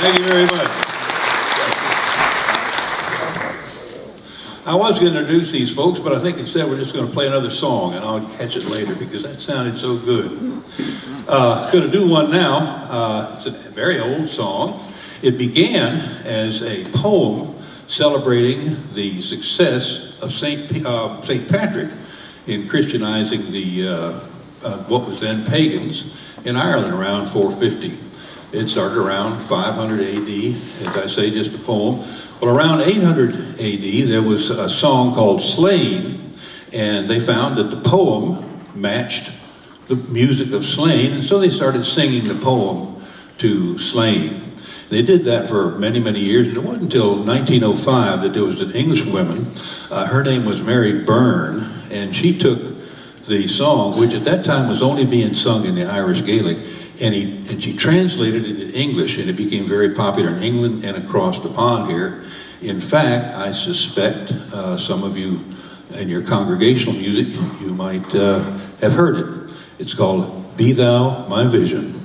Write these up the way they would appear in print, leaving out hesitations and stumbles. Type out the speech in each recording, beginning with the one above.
Thank you very much. I was going to introduce these folks, but I think instead we're just going to play another song, and I'll catch it later because that sounded so good. Going to do one now. It's a very old song. It began as a poem celebrating the success of Saint Patrick in Christianizing the what was then pagans in Ireland around 450. It started around 500 AD, as I say, just a poem. Well, around 800 AD, there was a song called Slaying, and they found that the poem matched the music of slaying, and so they started singing the poem to slaying. They did that for many, many years, and it wasn't until 1905 that there was an English woman. Her name was Mary Byrne, and she took the song, which at that time was only being sung in the Irish Gaelic, and she translated it in English, and it became very popular in England and across the pond here. In fact, I suspect some of you in your congregational music, you might have heard it. It's called Be Thou My Vision.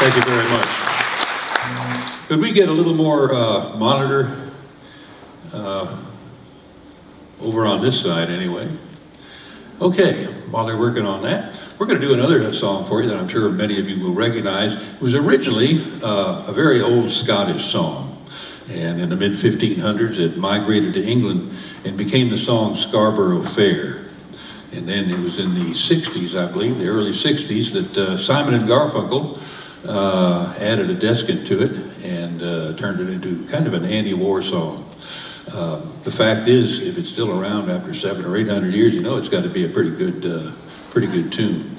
Thank you very much. Could we get a little more monitor over on this side anyway? Okay, while they're working on that, we're going to do another song for you that I'm sure many of you will recognize. It was originally a very old Scottish song, and in the mid-1500s it migrated to England and became the song Scarborough Fair. And then it was in the 60s, I believe, the early 60s, that Simon and Garfunkel added a descant to it and turned it into kind of an anti-war song. The fact is, if it's still around after 700 or 800 years, you know it's got to be a pretty good Pretty good tune.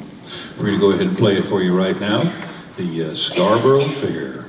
We're going to go ahead and play it for you right now. The Scarborough Fair.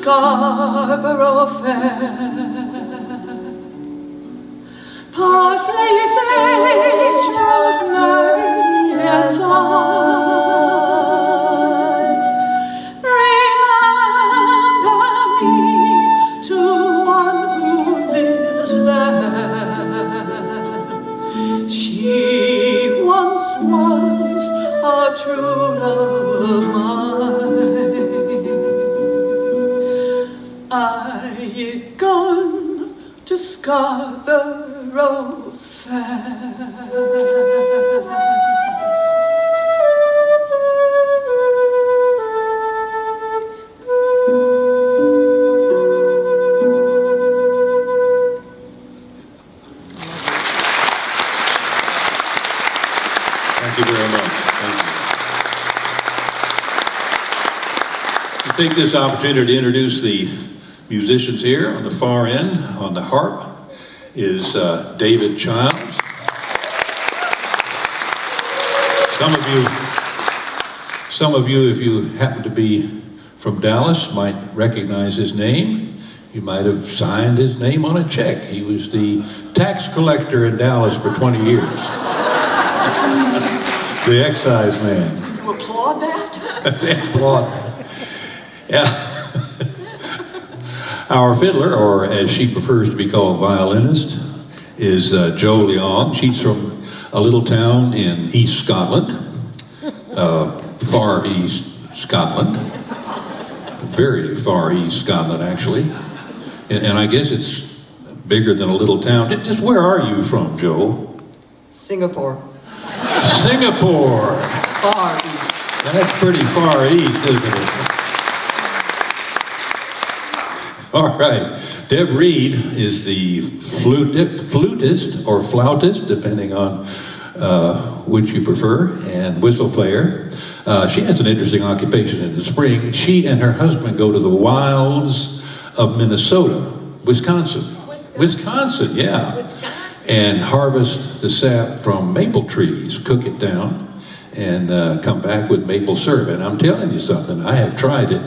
Scarborough Fair. Parsley, sage, rosemary, and thyme. Remember me to one who lives there. She once was a true love of mine. Are you gone to Scarborough Fair? Thank you very much. Thank you. I take this opportunity to introduce the musicians here. On the far end, on the harp, is David Childs. Some of you, if you happen to be from Dallas, might recognize his name. You might have signed his name on a check. He was the tax collector in Dallas for 20 years. The excise man. You applaud that? They applaud that. Yeah. Our fiddler, or as she prefers to be called, violinist, is Jo Leong. She's from a little town in East Scotland, far east Scotland, very far east Scotland actually, and I guess it's bigger than a little town. Just where are you from, Jo? Singapore. Singapore. Far east. That's pretty far east, isn't it? All right. Deb Reed is the flutist or flautist, depending on which you prefer, and whistle player. She has an interesting occupation in the spring. She and her husband go to the wilds of Wisconsin, yeah. And harvest the sap from maple trees, cook it down, and come back with maple syrup. And I'm telling you something, I have tried it.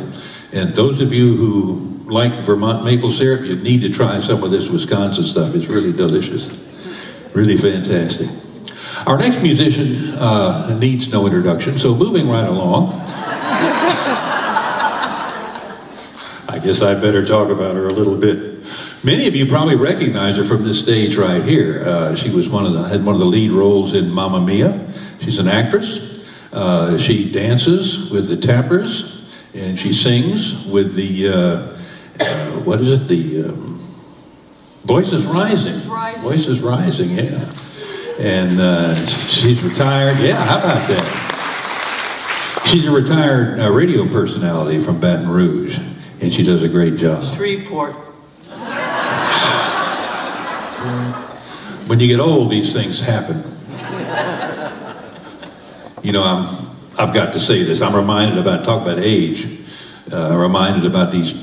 And those of you who like Vermont maple syrup, you need to try some of this Wisconsin stuff. It's really delicious, really fantastic. Our next musician needs no introduction, so moving right along. I guess I better talk about her a little bit. Many of you probably recognize her from this stage right here. She was had one of the lead roles in Mamma Mia. She's an actress. She dances with the Tappers, and she sings with the what is it? The Voices Rising. Voices Rising, yeah. And she's retired. Yeah, how about that? She's a retired radio personality from Baton Rouge, and she does a great job. Shreveport. When you get old, these things happen. You know, I've got to say this. I'm reminded talk about age. Reminded about these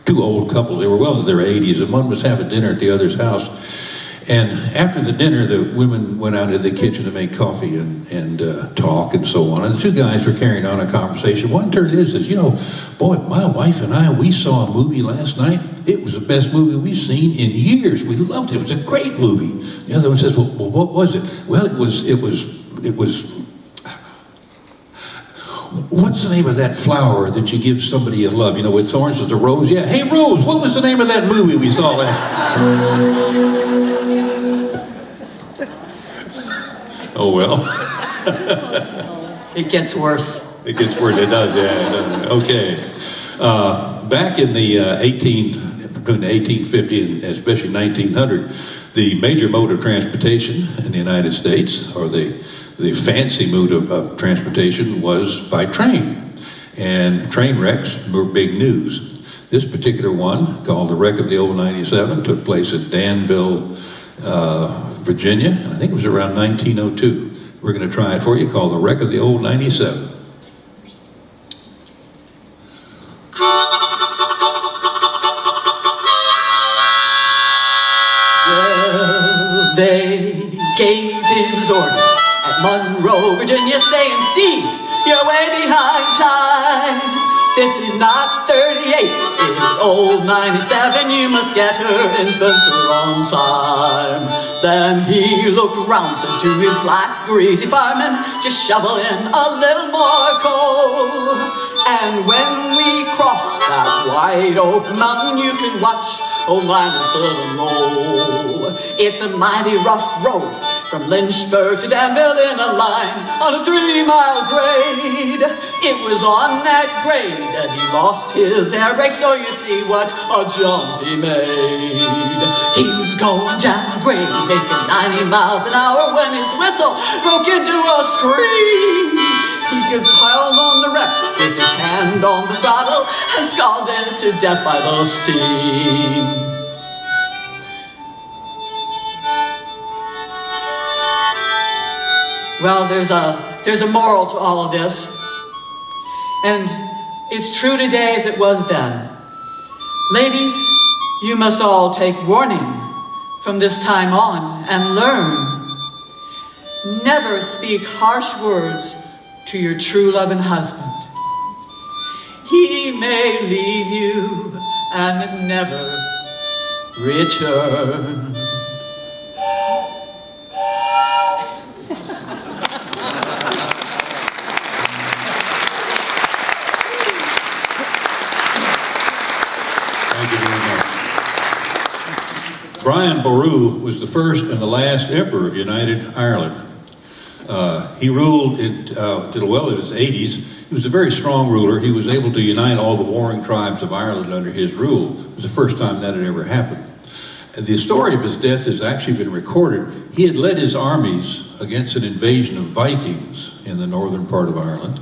two old couples. They were well into their 80s, and one was having dinner at the other's house. And after the dinner, the women went out into the kitchen to make coffee and talk and so on. And the two guys were carrying on a conversation. One turned to him and says, "You know, boy, my wife and I, we saw a movie last night. It was the best movie we've seen in years. We loved it. It was a great movie." The other one says, "Well, what was it?" "Well, it was. What's the name of that flower that you give somebody you love? You know, with thorns, it's a rose." "Yeah, hey Rose, what was the name of that movie we saw last night?" Oh well. It gets worse. It gets worse. It does. Yeah. It does. Okay. Back in the between the 1850 and especially 1900, the major mode of transportation in the United States, or the fancy mode of transportation, was by train. And train wrecks were big news. This particular one, called the Wreck of the Old 97, took place at Danville, Virginia. I think it was around 1902. We're going to try it for you, called the Wreck of the Old 97. Well, they gave him his orders at Monroe, Virginia, saying, "Steve, you're way behind time. This is not 38, it's old 97. You must get her in Spencer on time." Then he looked round, said to his black greasy fireman, "Just shovel in a little more coal. And when we cross that wide open mountain, you can watch old 97 roll. It's a mighty rough road from Lynchburg to Danville in a line on a 3-mile grade. It was on that grade that he lost his air brake, so you see what a jump he made. He was going down the grade, making 90 miles an hour when his whistle broke into a scream. He gets piled on the wreck with his hand on the throttle and scalded to death by the steam. Well, there's a moral to all of this, and it's true today as it was then. Ladies, you must all take warning from this time on and learn. Never speak harsh words to your true loving husband. He may leave you and never return. Thank you very much. Brian Boru was the first and the last emperor of United Ireland. He ruled till well in his 80s. He was a very strong ruler. He was able to unite all the warring tribes of Ireland under his rule. It was the first time that had ever happened. And the story of his death has actually been recorded. He had led his armies against an invasion of Vikings in the northern part of Ireland.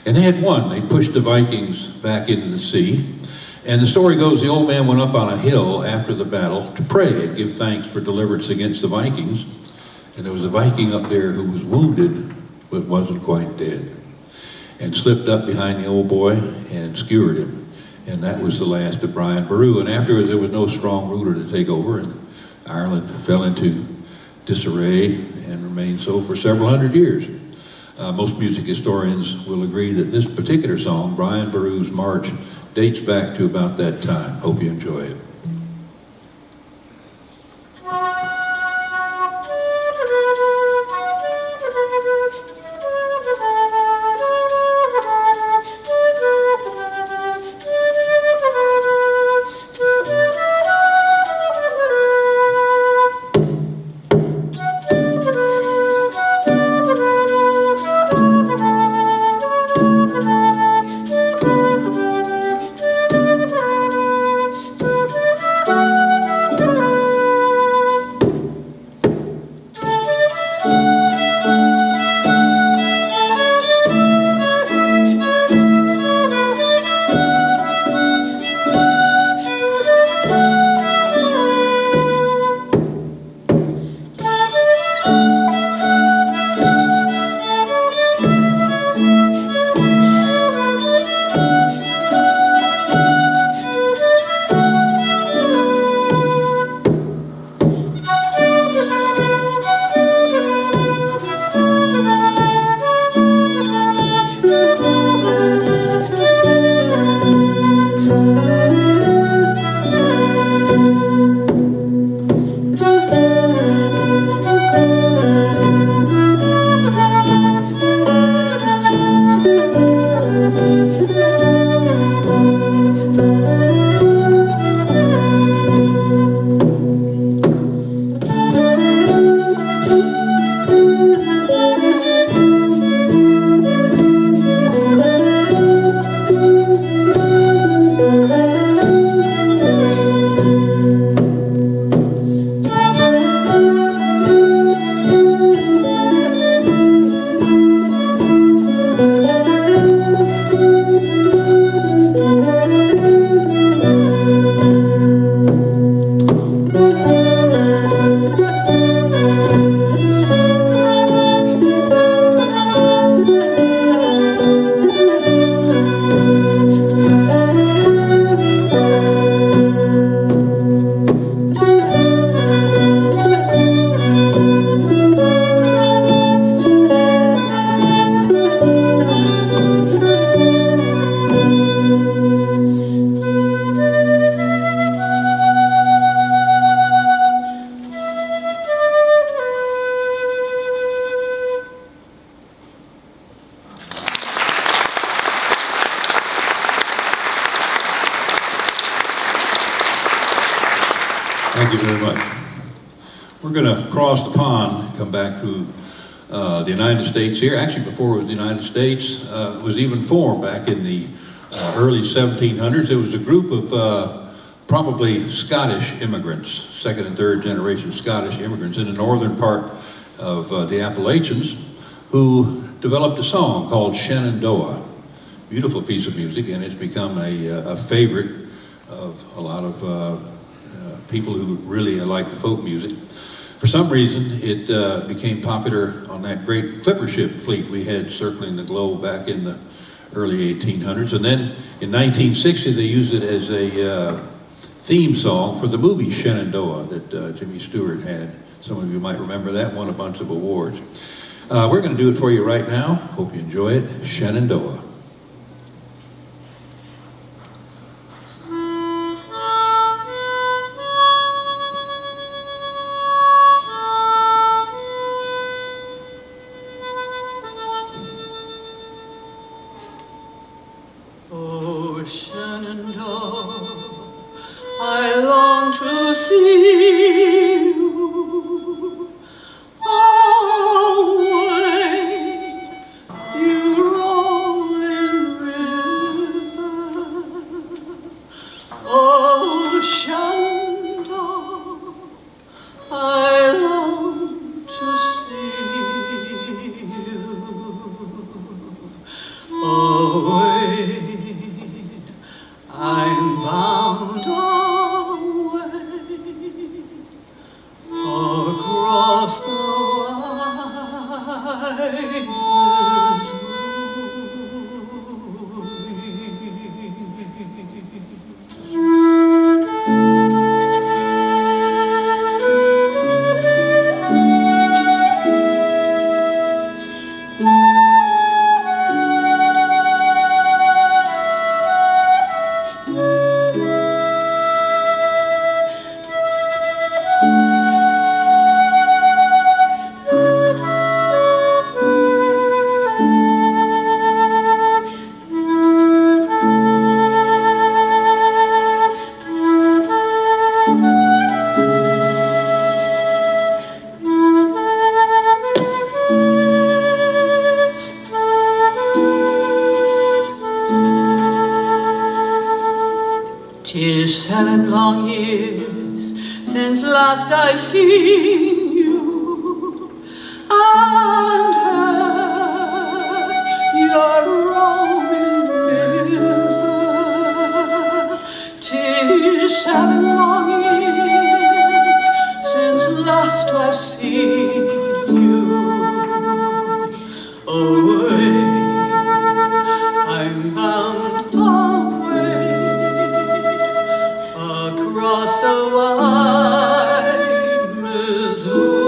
And they had won. They pushed the Vikings back into the sea. And the story goes, the old man went up on a hill after the battle to pray and give thanks for deliverance against the Vikings. And there was a Viking up there who was wounded, but wasn't quite dead, and slipped up behind the old boy and skewered him. And that was the last of Brian Boru. And afterwards, there was no strong ruler to take over, and Ireland fell into disarray and remained so for several hundred years. Most music historians will agree that this particular song, Brian Boru's March, dates back to about that time. Hope you enjoy it. Thank you very much. We're going to cross the pond, come back to the United States here. Actually, before it was the United States, it was even formed back in the early 1700s. It was a group of probably Scottish immigrants, second and third generation Scottish immigrants in the northern part of the Appalachians, who developed a song called Shenandoah. Beautiful piece of music, and it's become a favorite of a lot of people who really like the folk music. For some reason, it became popular on that great clipper ship fleet we had circling the globe back in the early 1800s. And then in 1960, they used it as a theme song for the movie Shenandoah that Jimmy Stewart had. Some of you might remember that, won a bunch of awards. We're going to do it for you right now. Hope you enjoy it. Shenandoah. Oh, Shenandoah, I long to see you away, you rolling river. Oh, Shenandoah, I long to see you away. I'm bound away across the wide Tis 7 long years since last I seen you and heard your roaming river. 'Tis 7 long years since last I've seen you away. I'm bound away across the wide Missouri.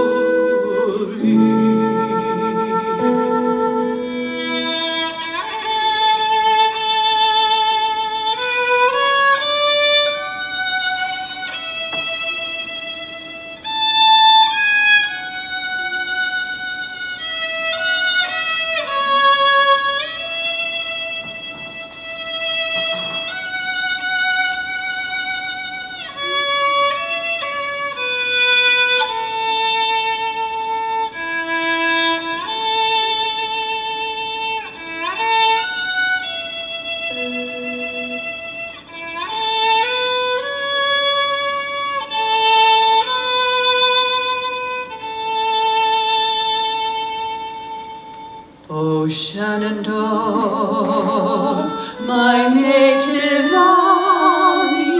Oh, Shenandoah, my native valley,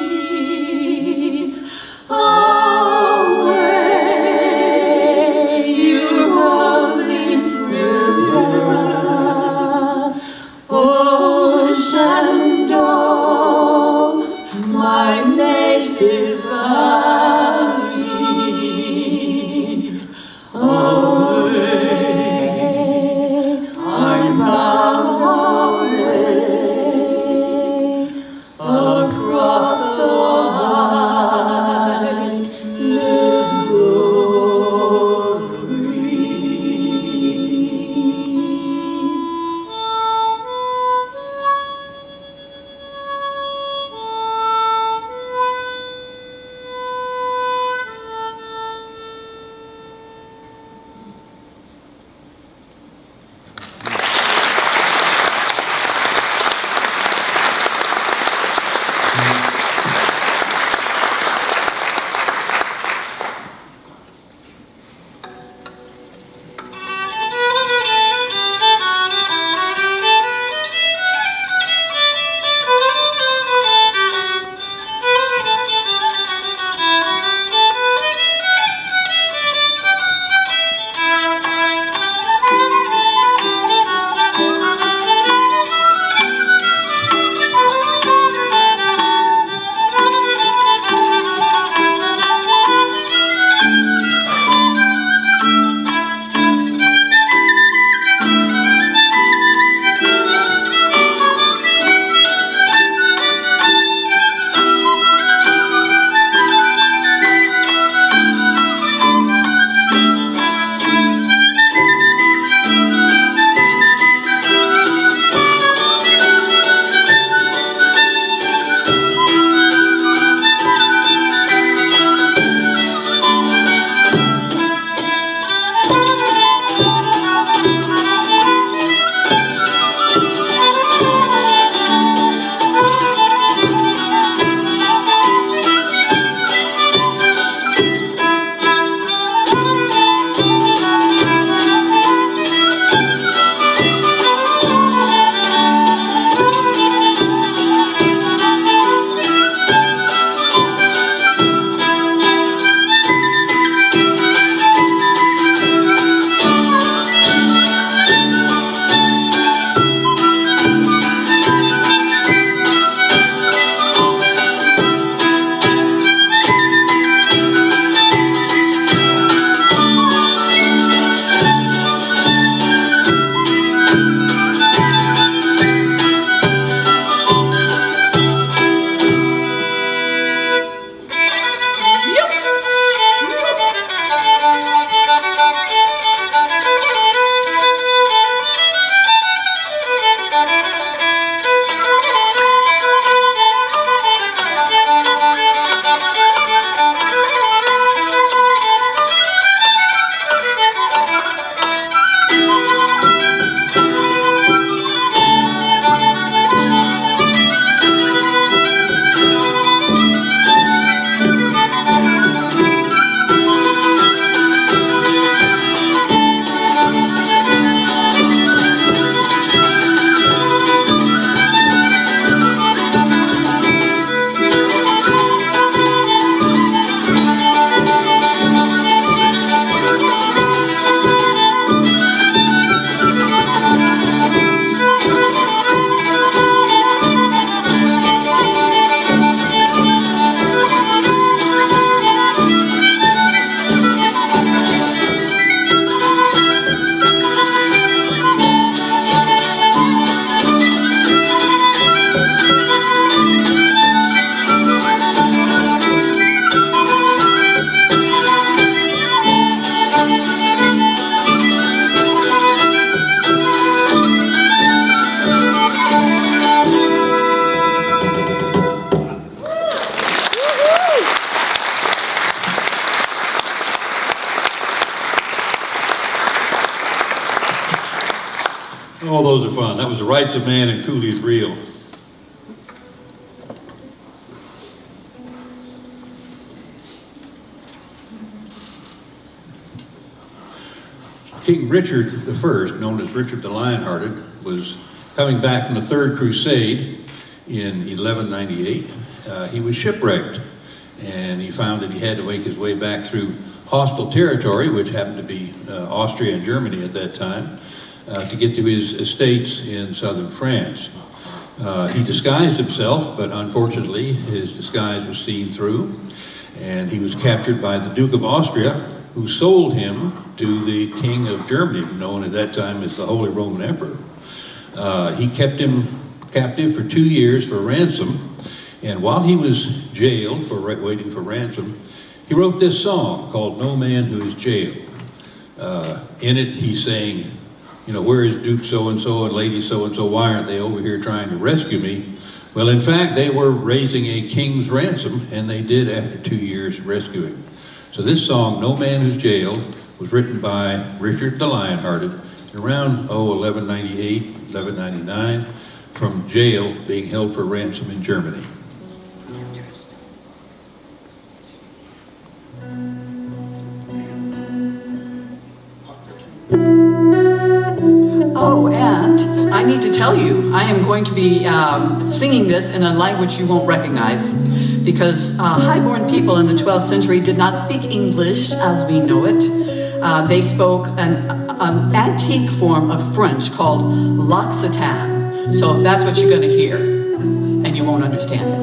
away, you rolling river. Oh, Shenandoah, my native valley, away. Across the wide Missouri. of fun. That was The Rights of Man and Cooley's Reel. King Richard I, known as Richard the Lionhearted, was coming back from the Third Crusade in 1198. He was shipwrecked, and he found that he had to make his way back through hostile territory, which happened to be Austria and Germany at that time, to get to his estates in southern France. He disguised himself, but unfortunately his disguise was seen through, and he was captured by the Duke of Austria, who sold him to the King of Germany, known at that time as the Holy Roman Emperor. He kept him captive for 2 years for ransom, and while he was jailed for waiting for ransom, he wrote this song called No Man Who Is Jailed. In it, he's saying, you know, where is Duke so-and-so and Lady so-and-so? Why aren't they over here trying to rescue me? Well, in fact, they were raising a king's ransom, and they did after 2 years rescue him. So this song, No Man Who's Jailed, was written by Richard the Lionhearted around 1198, 1199, from jail, being held for ransom in Germany. Oh, and I need to tell you, I am going to be singing this in a language you won't recognize, because highborn people in the 12th century did not speak English as we know it. They spoke an antique form of French called L'Occitan. So that's what you're going to hear, and you won't understand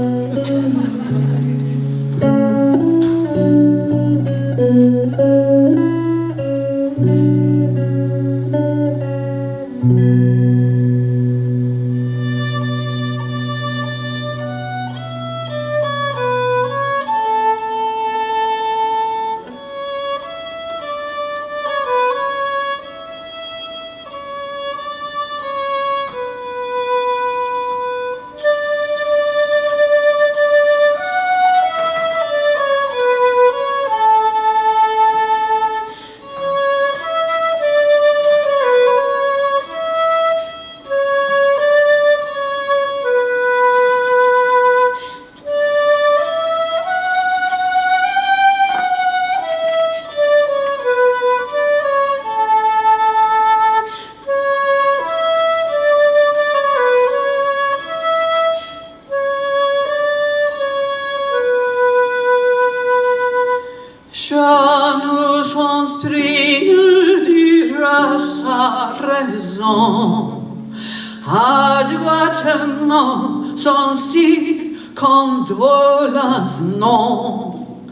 Adroitement sensible condolence non,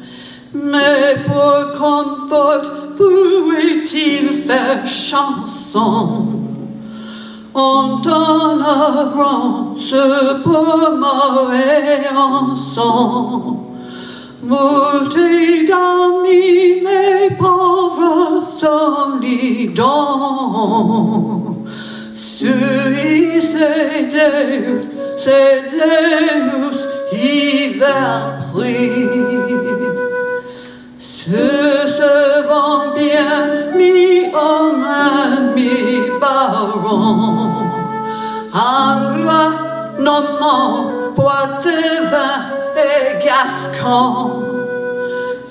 mais pour comfort pouvait-il faire chanson en donnant ce poème et ensemble. Multe d'amis mes pauvres solidons, suis c'est Deus hiver pris. Se vend bien mi-homme, mi-baron, anglois, normand, poitevin et gascon,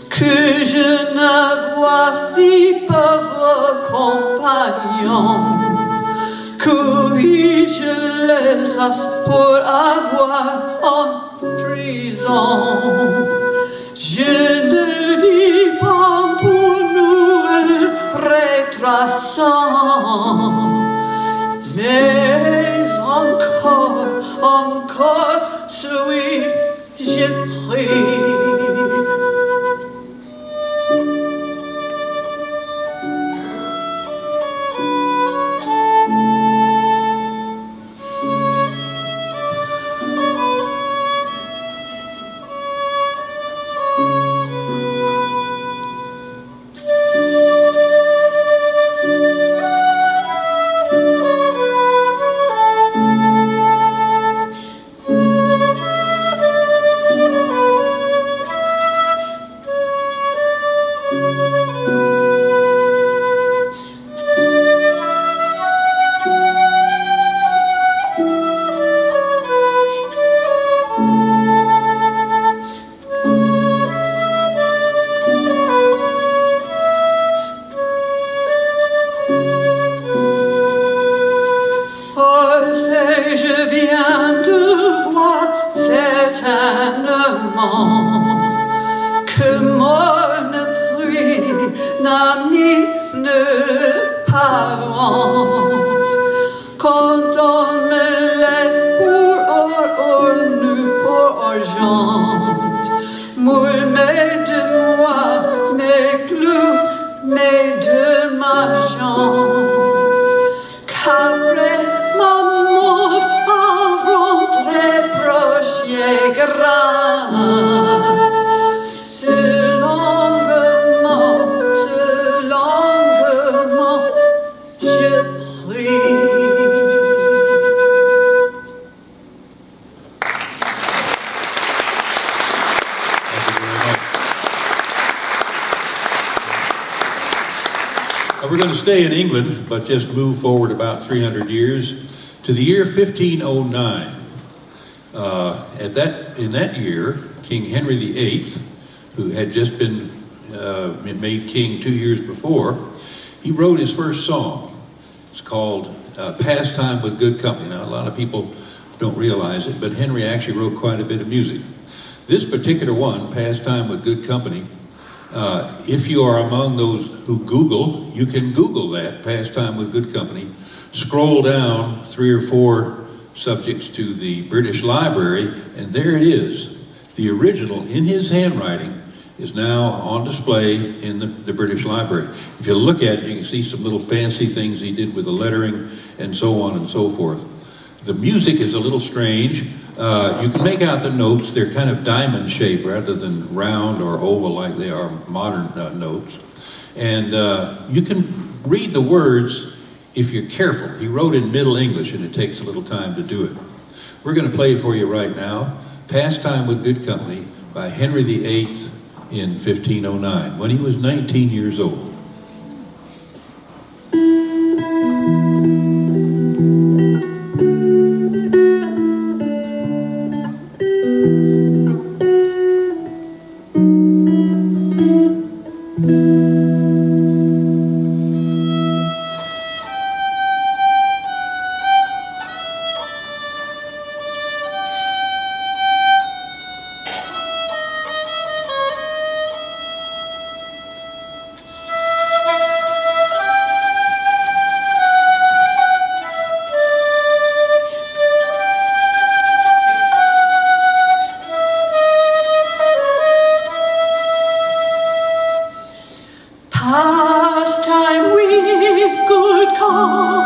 que je ne vois si pauvre compagnon, que oui je les as pour avoir en prison. Je ne dis pas pour nous retraçant, mais encore celui j'ai pris. amant que mon bruit n'a mis ne parente. Quand on me lève pour nu pour argent, moule mes de moi, mes clous, mes de ma jambe. Qu'après ma mort, avant très proche et grand, ce longuement, je prie. We're going to stay in England, but just move forward about 300 years to the year 1509. In that year, King Henry VIII, who had just been made king 2 years before, he wrote his first song. It's called Pastime with Good Company. Now, a lot of people don't realize it, but Henry actually wrote quite a bit of music. This particular one, Pastime with Good Company, if you are among those who Google, you can Google that, Pastime with Good Company. Scroll down 3 or 4 subjects to the British Library, and there it is. The original, in his handwriting, is now on display in the British Library. If you look at it, you can see some little fancy things he did with the lettering and so on and so forth. The music is a little strange. You can make out the notes. They're kind of diamond shaped rather than round or oval like they are modern notes. And you can read the words if you're careful. He wrote in Middle English, and it takes a little time to do it. We're going to play it for you right now. Pastime with Good Company by Henry VIII in 1509, when he was 19 years old. Pastime with good company.